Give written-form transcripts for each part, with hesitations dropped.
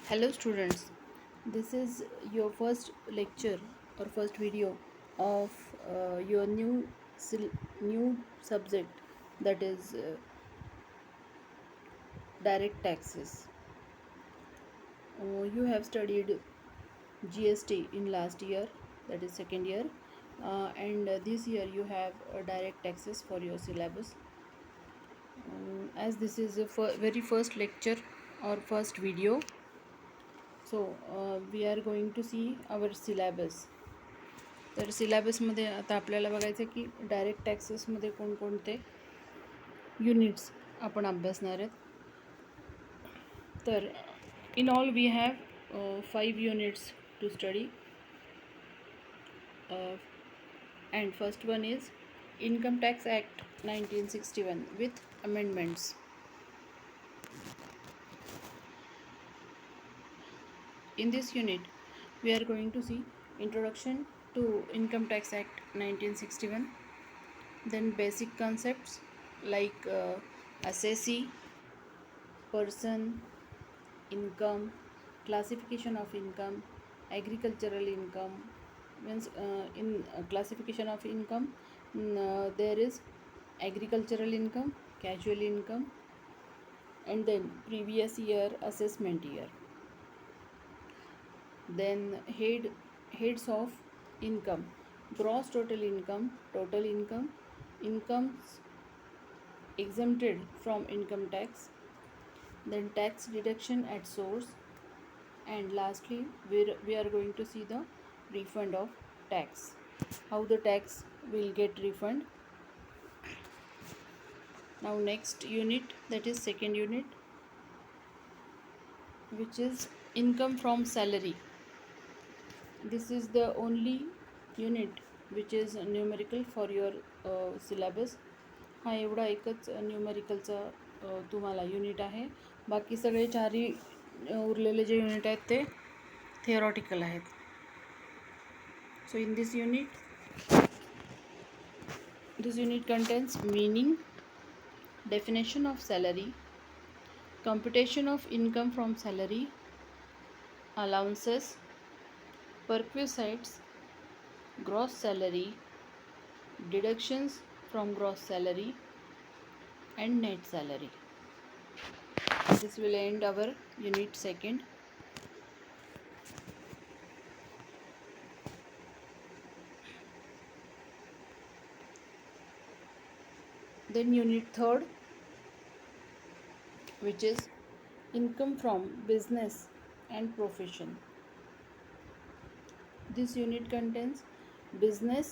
Hello students, this is your first lecture or first video of your new subject, that is direct taxes. You have studied GST in last year, that is second year, and this year you have direct taxes for your syllabus. As this is the very first lecture or first video, so we are going to see our syllabus. तर सिलॅबसमध्ये आता आपल्याला बघायचं की direct टॅक्सेसमध्ये कोणकोणते units आपण अभ्यासणार आहेत. तर in all we have 5 units to study, and first one is income tax act 1961 with amendments. In this unit, we are going to see introduction to Income Tax Act 1961, then basic concepts like assessee, person, income, classification of income, agricultural income. Means in classification of income, there is agricultural income, casual income, and then previous year assessment year. Then heads of income: gross total income, incomes exempted from income tax, then tax deduction at source, and lastly we are going to see the refund of tax, how the tax will get refund. Now next unit, that is second unit, which is income from salary. This is the only unit which is numerical for your syllabus. हा एवढा एकच न्यूमेरिकलचा तुम्हाला unit आहे. बाकी सगळे चारही उरलेले जे unit आहेत ते थिअरॉटिकल आहेत. So in this unit contains meaning, definition of salary, computation of income from salary, allowances, perquisites, gross salary, deductions from gross salary, and net salary. This will end our unit second. Then unit third, which is income from business and profession. This unit contains business,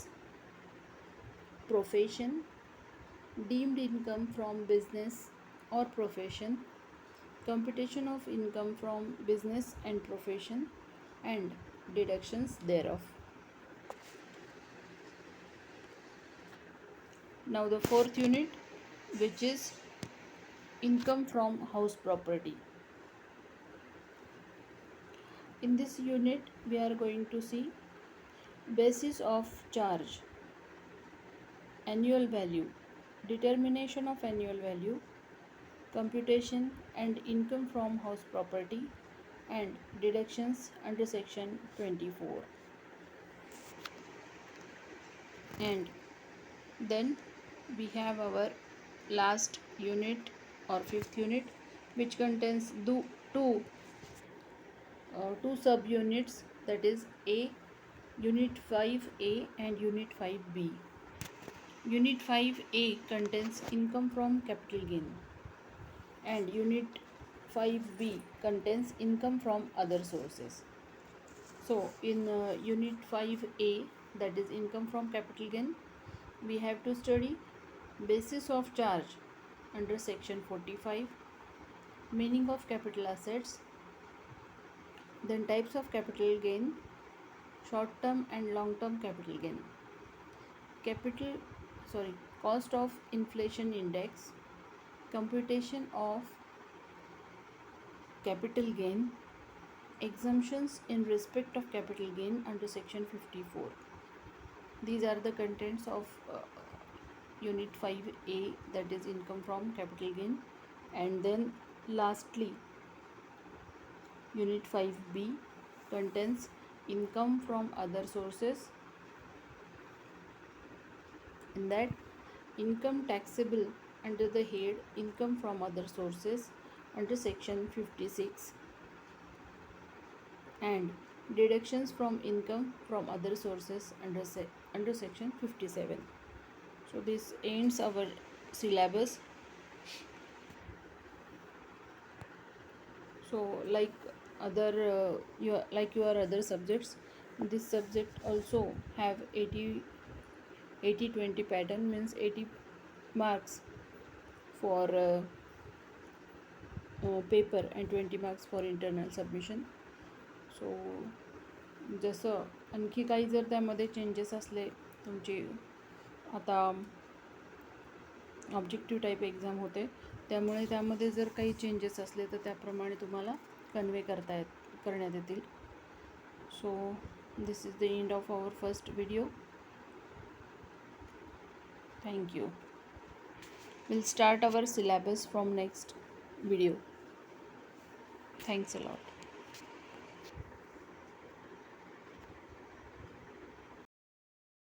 profession, deemed income from business or profession, computation of income from business and profession, and deductions thereof. Now the fourth unit, which is income from house property. In this unit we are going to see basis of charge, annual value, determination of annual value, computation and income from house property, and deductions under section 24. And then we have our last unit or fifth unit, which contains two subunits, that is unit 5A and unit 5B. Unit 5A contains income from capital gain, and unit 5B contains income from other sources. So in unit 5A, that is income from capital gain, we have to study basis of charge under section 45, meaning of capital assets, then types of capital gain, short term and long term capital gain, cost of inflation index, computation of capital gain, exemptions in respect of capital gain under section 54. These are the contents of unit 5A, that is income from capital gain. And then lastly Unit 5B contains income from other sources. In that, income taxable under the head income from other sources under section 56, and deductions from income from other sources under section 57. So this ends our syllabus. So like your other subjects, this subject also have 80-20 pattern, means 80 marks for paper and 20 marks for internal submission. सो जसं आणखी काही जर त्यामध्ये changes असले, तुमची आता objective type exam होते, त्यामुळे त्यामध्ये जर काही चेंजेस असले तर त्याप्रमाणे तुम्हाला कन्वे करण्यात येतील. So this is the end of our first video. Thank you. We'll start our syllabus from next video. Thanks a lot.